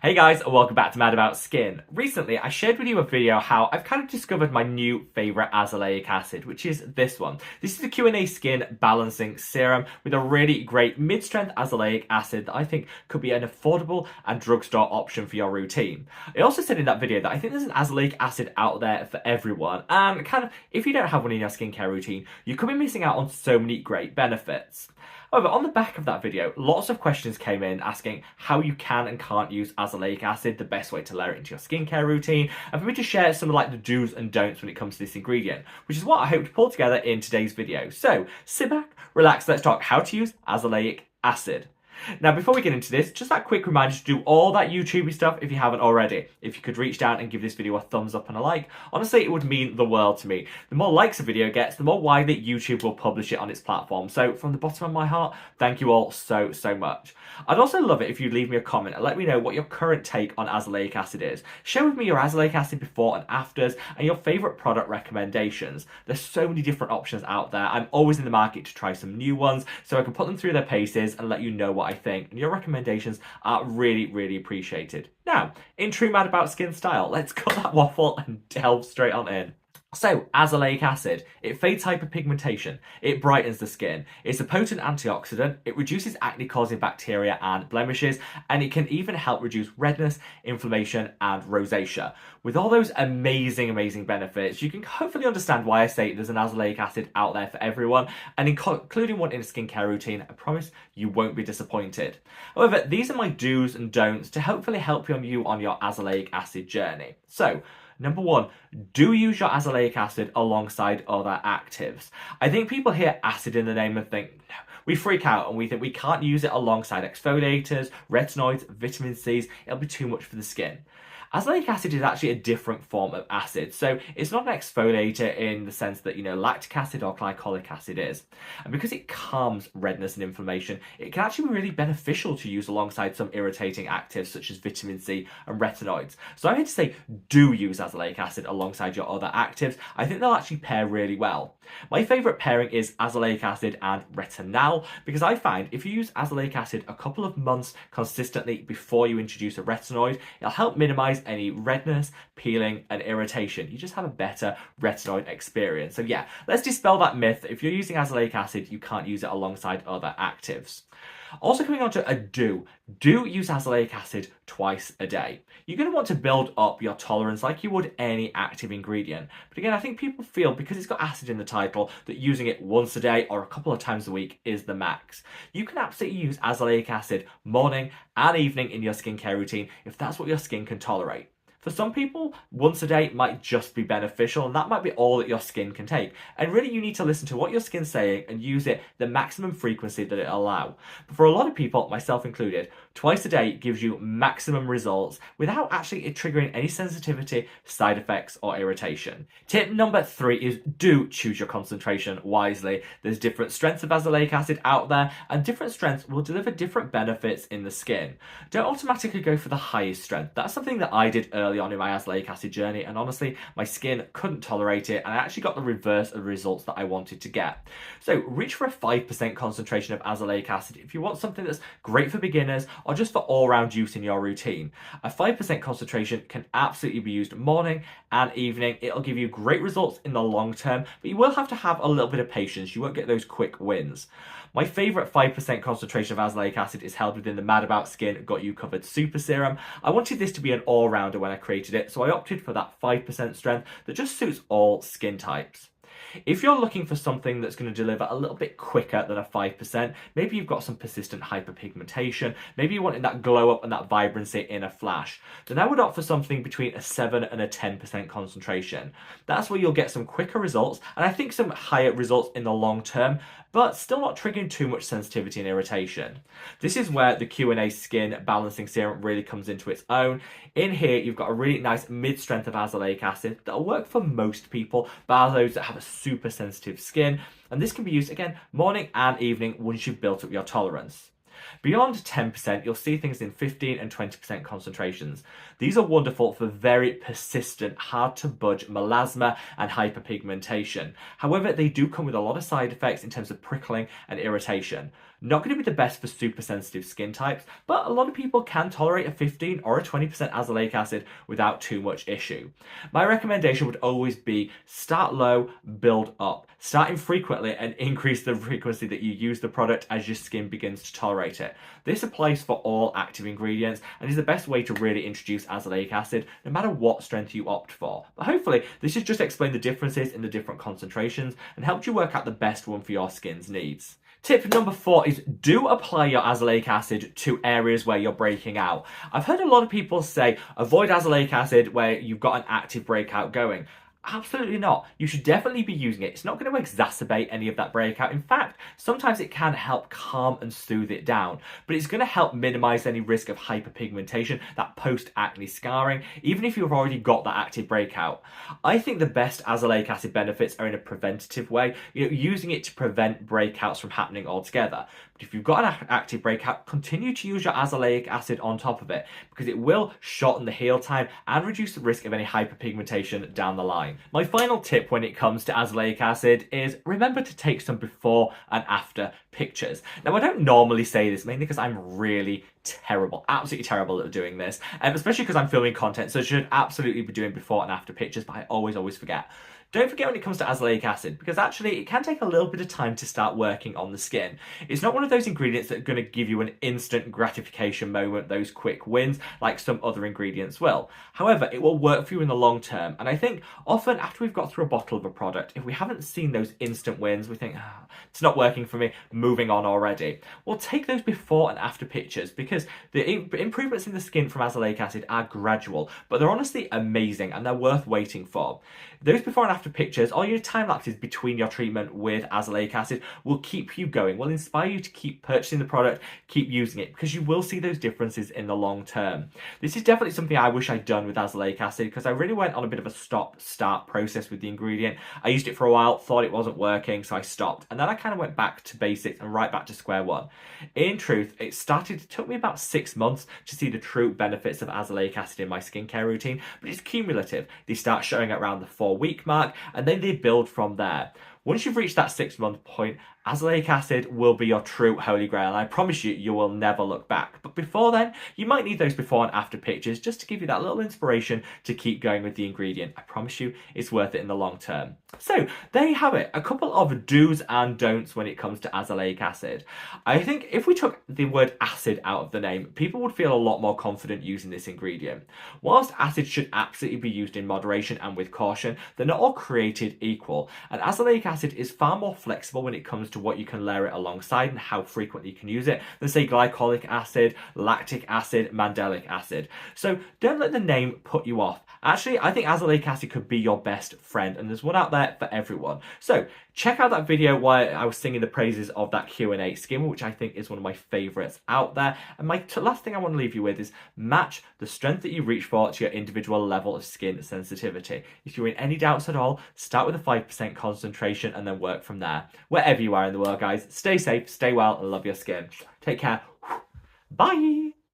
Hey guys, and welcome back to Mad About Skin. Recently, I shared with you a video how I've kind of discovered my new favourite azelaic acid, which is this one. This is the Q&A Skin Balancing Serum with a really great mid-strength azelaic acid that I think could be an affordable and drugstore option for your routine. I also said in that video that I think there's an azelaic acid out there for everyone, and kind of, if you don't have one in your skincare routine, you could be missing out on so many great benefits. However, on the back of that video, lots of questions came in asking how you can and can't use azelaic acid, the best way to layer it into your skincare routine, and for me to share some of the do's and don'ts when it comes to this ingredient, which is what I hope to pull together in today's video. So sit back, relax, let's talk how to use azelaic acid. Now, before we get into this, just that quick reminder to do all that YouTubey stuff if you haven't already. If you could reach down and give this video a thumbs up and a like, honestly, it would mean the world to me. The more likes a video gets, the more widely YouTube will publish it on its platform. So from the bottom of my heart, thank you all so much. I'd also love it if you'd leave me a comment and let me know what your current take on azelaic acid is. Share with me your azelaic acid before and afters and your favourite product recommendations. There's so many different options out there. I'm always in the market to try some new ones so I can put them through their paces and let you know what I think, and your recommendations are really appreciated. Now, in true Mad About Skin style, let's cut that waffle and delve straight on in. So, azelaic acid, it fades hyperpigmentation, it brightens the skin, it's a potent antioxidant, it reduces acne-causing bacteria and blemishes, and it can even help reduce redness, inflammation, and rosacea. With all those amazing benefits, you can hopefully understand why I say there's an azelaic acid out there for everyone, and including one in a skincare routine. I promise you won't be disappointed. However, these are my do's and don'ts to hopefully help you on your azelaic acid journey. So, number one, do use your azelaic acid alongside other actives. I think people hear acid in the name and think, no, we freak out and we think we can't use it alongside exfoliators, retinoids, vitamin C's, it'll be too much for the skin. Azelaic acid is actually a different form of acid, so it's not an exfoliator in the sense that, lactic acid or glycolic acid is. And because it calms redness and inflammation, it can actually be really beneficial to use alongside some irritating actives such as vitamin C and retinoids. So I'm here to say, do use azelaic acid alongside your other actives. I think they'll actually pair really well. My favourite pairing is azelaic acid and retinol, because I find if you use azelaic acid a couple of months consistently before you introduce a retinoid, it'll help minimise any redness, peeling, and irritation. You just have a better retinoid experience. So yeah, let's dispel that myth. If you're using azelaic acid, you can't use it alongside other actives. Also, coming on to a do use azelaic acid twice a day. You're going to want to build up your tolerance like you would any active ingredient. But again, I think people feel because it's got acid in the title that using it once a day or a couple of times a week is the max. You can absolutely use azelaic acid morning and evening in your skincare routine if that's what your skin can tolerate. For some people, once a day might just be beneficial, and that might be all that your skin can take. And really, you need to listen to what your skin's saying and use it the maximum frequency that it'll allow. But for a lot of people, myself included, twice a day gives you maximum results without actually it triggering any sensitivity, side effects, or irritation. Tip number 3 is do choose your concentration wisely. There's different strengths of azelaic acid out there, and different strengths will deliver different benefits in the skin. Don't automatically go for the highest strength. That's something that I did early on in my azelaic acid journey, and honestly, my skin couldn't tolerate it, and I actually got the reverse of the results that I wanted to get. So reach for a 5% concentration of azelaic acid if you want something that's great for beginners or just for all-round use in your routine. A 5% concentration can absolutely be used morning and evening. It'll give you great results in the long term, but you will have to have a little bit of patience. You won't get those quick wins. My favourite 5% concentration of azelaic acid is held within the Mad About Skin Got You Covered Super Serum. I wanted this to be an all-rounder when I created it, so I opted for that 5% strength that just suits all skin types. If you're looking for something that's going to deliver a little bit quicker than a 5%, maybe you've got some persistent hyperpigmentation, maybe you wanted that glow up and that vibrancy in a flash, then I would opt for something between a 7 and a 10% concentration. That's where you'll get some quicker results, and I think some higher results in the long term, but still not triggering too much sensitivity and irritation. This is where the Q&A Skin Balancing Serum really comes into its own. In here, you've got a really nice mid-strength of azelaic acid that'll work for most people, bar those that have a super sensitive skin, and this can be used again morning and evening once you've built up your tolerance. Beyond 10%, you'll see things in 15 and 20% concentrations. These are wonderful for very persistent, hard to budge melasma and hyperpigmentation. However, they do come with a lot of side effects in terms of prickling and irritation. Not going to be the best for super sensitive skin types, but a lot of people can tolerate a 15 or a 20% azelaic acid without too much issue. My recommendation would always be start low, build up. Start infrequently and increase the frequency that you use the product as your skin begins to tolerate it. This applies for all active ingredients and is the best way to really introduce azelaic acid no matter what strength you opt for. But hopefully this has just explained the differences in the different concentrations and helped you work out the best one for your skin's needs. Tip number 4 is do apply your azelaic acid to areas where you're breaking out. I've heard a lot of people say avoid azelaic acid where you've got an active breakout going. Absolutely not. You should definitely be using it. It's not going to exacerbate any of that breakout. In fact, sometimes it can help calm and soothe it down, but it's going to help minimize any risk of hyperpigmentation, that post-acne scarring, even if you've already got that active breakout. I think the best azelaic acid benefits are in a preventative way, using it to prevent breakouts from happening altogether. But if you've got an active breakout, continue to use your azelaic acid on top of it because it will shorten the heal time and reduce the risk of any hyperpigmentation down the line. My final tip when it comes to azelaic acid is remember to take some before and after pictures. Now, I don't normally say this mainly because I'm really terrible, absolutely terrible at doing this, especially because I'm filming content, so I should absolutely be doing before and after pictures, but I always forget. Don't forget when it comes to azelaic acid, because actually it can take a little bit of time to start working on the skin. It's not one of those ingredients that are going to give you an instant gratification moment, those quick wins, like some other ingredients will. However, it will work for you in the long term, and I think often after we've got through a bottle of a product, if we haven't seen those instant wins, we think, oh, it's not working for me, moving on already. Well, take those before and after pictures, because the improvements in the skin from azelaic acid are gradual, but they're honestly amazing and they're worth waiting for. Those before and after pictures, or your time lapses between your treatment with azelaic acid, will keep you going, will inspire you to keep purchasing the product, keep using it, because you will see those differences in the long term. This is definitely something I wish I'd done with azelaic acid, because I really went on a bit of a stop-start process with the ingredient. I used it for a while, thought it wasn't working, so I stopped. And then I kind of went back to basics and right back to square one. In truth, it took me about 6 months to see the true benefits of azelaic acid in my skincare routine, but it's cumulative. They start showing around the 4-week mark, and then they build from there. Once you've reached that 6-month point, azelaic acid will be your true holy grail, and I promise you, you will never look back. But before then, you might need those before and after pictures just to give you that little inspiration to keep going with the ingredient. I promise you, it's worth it in the long term. So, there you have it, a couple of do's and don'ts when it comes to azelaic acid. I think if we took the word acid out of the name, people would feel a lot more confident using this ingredient. Whilst acid should absolutely be used in moderation and with caution, they're not all created equal, and azelaic acid is far more flexible when it comes to what you can layer it alongside and how frequently you can use it than say glycolic acid, lactic acid, mandelic acid. So don't let the name put you off. Actually, I think azelaic acid could be your best friend, and there's one out there for everyone. So check out that video where I was singing the praises of that Q&A skin, which I think is one of my favorites out there. And my last thing I want to leave you with is match the strength that you reach for to your individual level of skin sensitivity. If you're in any doubts at all, start with a 5% concentration and then work from there. Wherever you are in the world, guys, stay safe, stay well, and love your skin. Take care. Bye.